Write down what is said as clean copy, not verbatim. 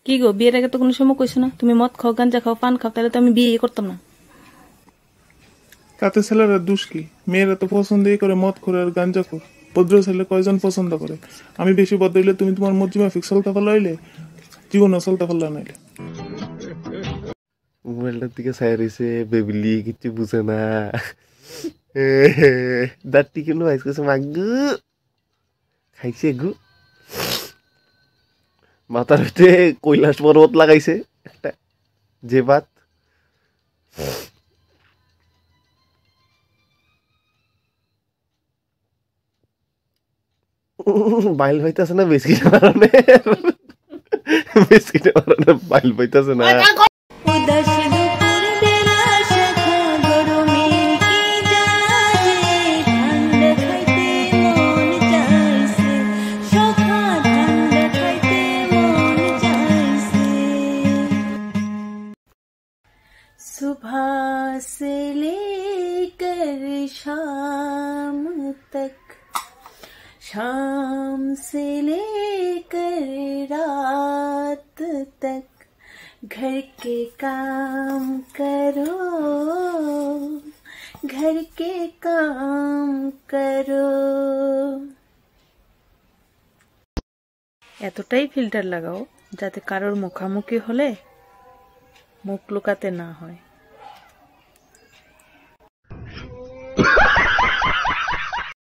কি গো, বিয়ের আগে তো কোনো সময় কইছো না তুমি মদ খাও, গাঞ্জা খাও, পান খাও, তাহলে তো আমি বিয়ে করতাম না। তাতে ছেলেরা দোষ কি? মেয়েরা তো পছন্দই করে মদ করে আর গাঞ্জা কর। ভদ্র ছেলে কয়জন পছন্দ করে? আমি বেশি ভদ্র হইলে তুমি তোমার মর্জি মাফিক চলতে পারলে হইলে, জীবনও চলতে পারলে নাইলে। মোবাইলটার দিকে চাই রয়েছে, বেবিলি কিছু বুঝে না। দাঁতটি কেন ভাইস করছে, মাগু খাইছে গু। মাথার হইতে কৈলাস পর্বত লাগাইছে একটা, যে বাত বাইল পাইতেছে না বিস্কিটের কারণে, বিস্কিটের কারণে বাইল পাইতেছে না। सुबह से लेकर शाम तक, शाम से लेकर रात तक, घर के काम करो, घर के काम करो। এতটাই ফিল্টার লাগাও যাতে কারোর মুখামুখি হলে মুখ লুকাতে না হয়।